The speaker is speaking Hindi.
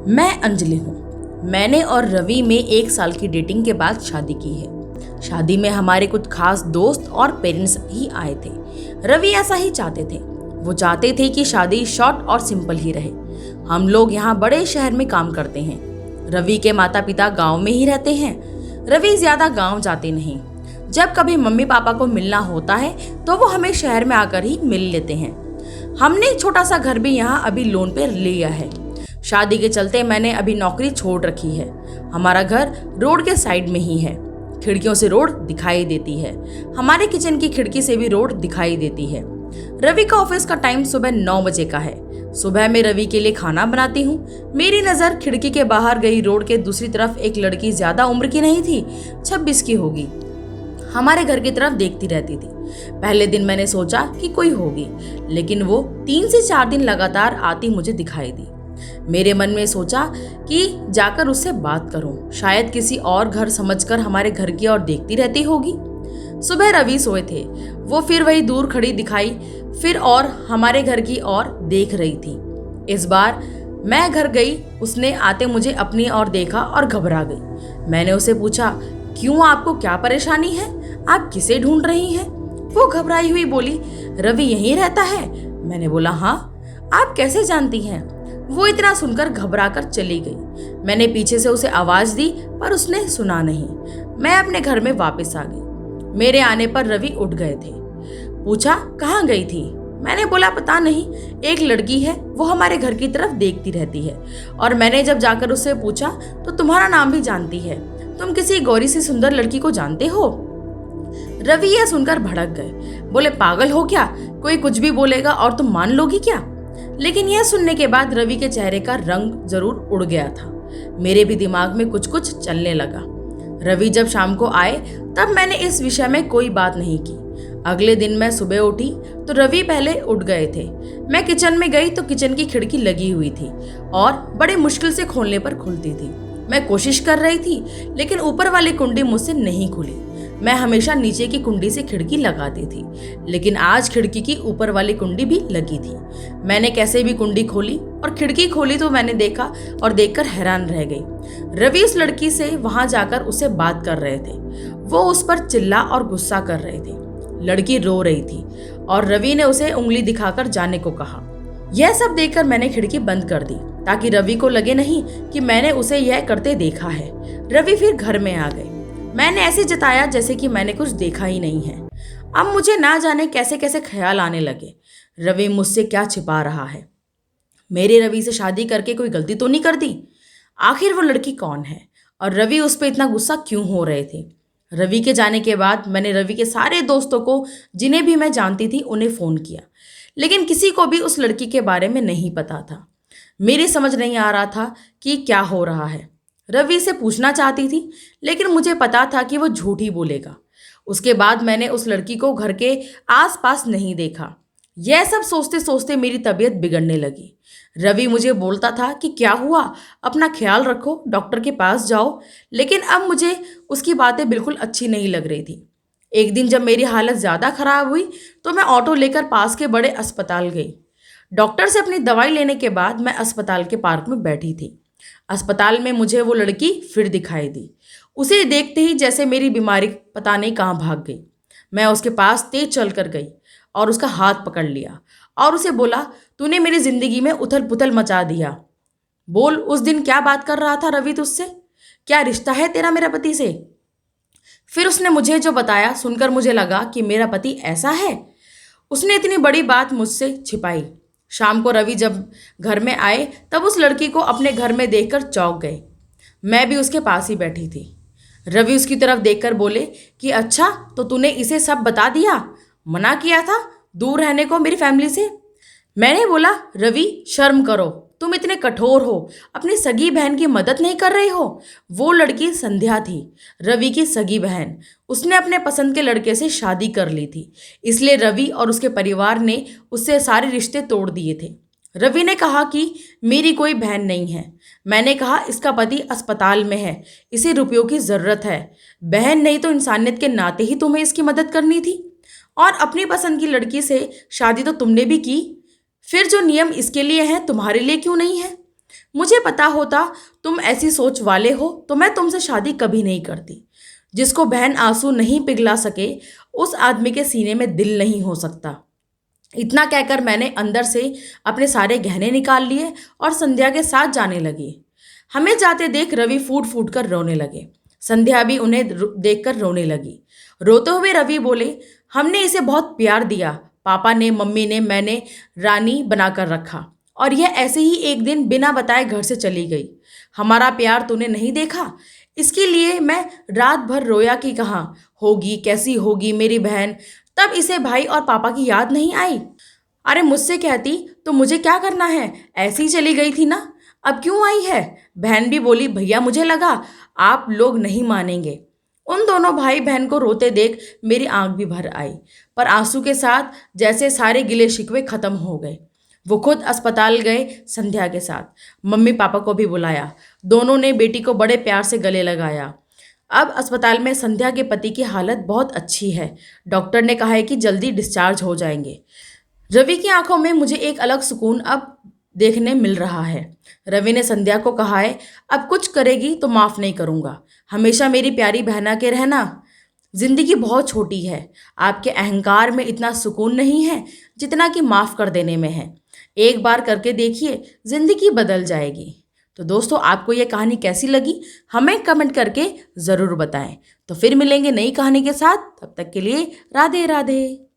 मैं अंजलि हूँ। मैंने और रवि में 1 साल की डेटिंग के बाद शादी की है। शादी में हमारे कुछ खास दोस्त और पेरेंट्स ही आए थे। रवि ऐसा ही चाहते थे। वो चाहते थे कि शादी शॉर्ट और सिंपल ही रहे। हम लोग यहाँ बड़े शहर में काम करते हैं। रवि के माता पिता गांव में ही रहते हैं। रवि ज्यादा गांव जाते नहीं। जब कभी मम्मी पापा को मिलना होता है तो वो हमें शहर में आकर ही मिल लेते हैं। हमने एक छोटा सा घर भी यहाँ अभी लोन पे लिया है। शादी के चलते मैंने अभी नौकरी छोड़ रखी है। हमारा घर रोड के साइड में ही है। खिड़कियों से रोड दिखाई देती है। हमारे किचन की खिड़की से भी रोड दिखाई देती है। रवि का ऑफिस का टाइम सुबह 9 बजे का है। सुबह में रवि के लिए खाना बनाती हूँ। मेरी नजर खिड़की के बाहर गई। रोड के दूसरी तरफ एक लड़की ज्यादा उम्र की नहीं थी, 26 की होगी। हमारे घर की तरफ देखती रहती थी। पहले दिन मैंने सोचा कि कोई होगी, लेकिन वो 3 से 4 दिन लगातार आती मुझे दिखाई दी। मेरे मन में सोचा कि जाकर उससे बात करूं। शायद किसी और घर समझकर हमारे घर की ओर देखती रहती होगी। सुबह रवि सोए थे। वो फिर वही दूर खड़ी दिखाई, फिर और हमारे घर की ओर देख रही थी। इस बार मैं घर गई। उसने आते मुझे अपनी ओर देखा और घबरा गई। मैंने उसे पूछा, क्यों, आपको क्या परेशानी है? आप किसे ढूंढ रही हैं? वो घबराई हुई बोली, रवि यहीं रहता है। मैंने बोला, हाँ। आप कैसे जानती हैं? वो इतना सुनकर घबराकर चली गई। मैंने पीछे से उसे आवाज दी पर उसने सुना नहीं। मैं अपने घर में वापस आ गई। मेरे आने पर रवि उठ गए थे। पूछा, कहाँ गई थी? मैंने बोला, पता नहीं, एक लड़की है, वो हमारे घर की तरफ देखती रहती है। और मैंने जब जाकर उससे पूछा तो तुम्हारा नाम भी जानती है। तुम किसी गौरी सी सुंदर लड़की को जानते हो? रवि यह सुनकर भड़क गए। बोले, पागल हो क्या? कोई कुछ भी बोलेगा और तुम मान लोगी क्या? लेकिन यह सुनने के बाद रवि के चेहरे का रंग जरूर उड़ गया था। मेरे भी दिमाग में कुछ कुछ चलने लगा। रवि जब शाम को आए तब मैंने इस विषय में कोई बात नहीं की। अगले दिन मैं सुबह उठी तो रवि पहले उठ गए थे। मैं किचन में गई तो किचन की खिड़की लगी हुई थी और बड़े मुश्किल से खोलने पर खुलती थी। मैं कोशिश कर रही थी, लेकिन ऊपर वाली कुंडी मुझसे नहीं खुली। मैं हमेशा नीचे की कुंडी से खिड़की लगाती थी, लेकिन आज खिड़की की ऊपर वाली कुंडी भी लगी थी। मैंने कैसे भी कुंडी खोली और खिड़की खोली तो मैंने देखा और देखकर हैरान रह गई। रवि उस लड़की से वहां जाकर उससे बात कर रहे थे। वो उस पर चिल्ला और गुस्सा कर रहे थे। लड़की रो रही थी और रवि ने उसे उंगली दिखाकर जाने को कहा। यह सब देखकर मैंने खिड़की बंद कर दी ताकि रवि को लगे नहीं कि मैंने उसे यह करते देखा है। रवि फिर घर में आ गए। मैंने ऐसे जताया जैसे कि मैंने कुछ देखा ही नहीं है। अब मुझे ना जाने कैसे कैसे ख्याल आने लगे। रवि मुझसे क्या छिपा रहा है? मेरे रवि से शादी करके कोई गलती तो नहीं कर दी? आखिर वो लड़की कौन है और रवि उस पर इतना गुस्सा क्यों हो रहे थे? रवि के जाने के बाद मैंने रवि के सारे दोस्तों को, जिन्हें भी मैं जानती थी, उन्हें फ़ोन किया, लेकिन किसी को भी उस लड़की के बारे में नहीं पता था। मेरी समझ नहीं आ रहा था कि क्या हो रहा है। रवि से पूछना चाहती थी, लेकिन मुझे पता था कि वो झूठ ही बोलेगा। उसके बाद मैंने उस लड़की को घर के आसपास नहीं देखा। यह सब सोचते सोचते मेरी तबीयत बिगड़ने लगी। रवि मुझे बोलता था कि क्या हुआ, अपना ख्याल रखो, डॉक्टर के पास जाओ, लेकिन अब मुझे उसकी बातें बिल्कुल अच्छी नहीं लग रही थी। एक दिन जब मेरी हालत ज़्यादा खराब हुई तो मैं ऑटो लेकर पास के बड़े अस्पताल गई। डॉक्टर से अपनी दवाई लेने के बाद मैं अस्पताल के पार्क में बैठी थी। अस्पताल में मुझे वो लड़की फिर दिखाई दी। उसे देखते ही जैसे मेरी बीमारी पता नहीं कहाँ भाग गई। मैं उसके पास तेज चल कर गई और उसका हाथ पकड़ लिया और उसे बोला, तूने मेरी जिंदगी में उथल पुथल मचा दिया। बोल, उस दिन क्या बात कर रहा था रवि तुझसे? क्या रिश्ता है तेरा मेरा पति से? फिर उसने मुझे जो बताया सुनकर मुझे लगा कि मेरा पति ऐसा है। उसने इतनी बड़ी बात मुझसे छिपाई। शाम को रवि जब घर में आए तब उस लड़की को अपने घर में देखकर चौंक गए। मैं भी उसके पास ही बैठी थी। रवि उसकी तरफ देखकर बोले कि अच्छा, तो तूने इसे सब बता दिया? मना किया था दूर रहने को मेरी फैमिली से। मैंने बोला, रवि शर्म करो, तुम इतने कठोर हो, अपनी सगी बहन की मदद नहीं कर रही हो। वो लड़की संध्या थी, रवि की सगी बहन। उसने अपने पसंद के लड़के से शादी कर ली थी, इसलिए रवि और उसके परिवार ने उससे सारे रिश्ते तोड़ दिए थे। रवि ने कहा कि मेरी कोई बहन नहीं है। मैंने कहा, इसका पति अस्पताल में है, इसे रुपयों की ज़रूरत है। बहन नहीं तो इंसानियत के नाते ही तुम्हें इसकी मदद करनी थी। और अपनी पसंद की लड़की से शादी तो तुमने भी की, फिर जो नियम इसके लिए हैं तुम्हारे लिए क्यों नहीं है? मुझे पता होता तुम ऐसी सोच वाले हो तो मैं तुमसे शादी कभी नहीं करती। जिसको बहन आंसू नहीं पिघला सके, उस आदमी के सीने में दिल नहीं हो सकता। इतना कहकर मैंने अंदर से अपने सारे गहने निकाल लिए और संध्या के साथ जाने लगी। हमें जाते देख रवि फूट फूट कर रोने लगे। संध्या भी उन्हें देखकर रोने लगी। रोते हुए रवि बोले, हमने इसे बहुत प्यार दिया, पापा ने, मम्मी ने, मैंने रानी बनाकर रखा, और यह ऐसे ही एक दिन बिना बताए घर से चली गई। हमारा प्यार तूने नहीं देखा, इसके लिए मैं रात भर रोया कि कहाँ होगी, कैसी होगी मेरी बहन। तब इसे भाई और पापा की याद नहीं आई। अरे मुझसे कहती तो मुझे क्या करना है, ऐसी ही चली गई थी ना, अब क्यों आई है। बहन भी बोली, भैया मुझे लगा आप लोग नहीं मानेंगे। उन दोनों भाई बहन को रोते देख मेरी आंख भी भर आई, पर आंसू के साथ जैसे सारे गिले शिकवे खत्म हो गए। वो खुद अस्पताल गए संध्या के साथ। मम्मी पापा को भी बुलाया। दोनों ने बेटी को बड़े प्यार से गले लगाया। अब अस्पताल में संध्या के पति की हालत बहुत अच्छी है। डॉक्टर ने कहा है कि जल्दी डिस्चार्ज हो जाएंगे। रवि की आंखों में मुझे एक अलग सुकून अब देखने मिल रहा है। रवि ने संध्या को कहा है, अब कुछ करेगी तो माफ नहीं करूंगा, हमेशा मेरी प्यारी बहना के रहना। जिंदगी बहुत छोटी है, आपके अहंकार में इतना सुकून नहीं है जितना कि माफ कर देने में है। एक बार करके देखिए, जिंदगी बदल जाएगी। तो दोस्तों, आपको ये कहानी कैसी लगी हमें कमेंट करके ज़रूर बताएं। तो फिर मिलेंगे नई कहानी के साथ, तब तक के लिए राधे राधे।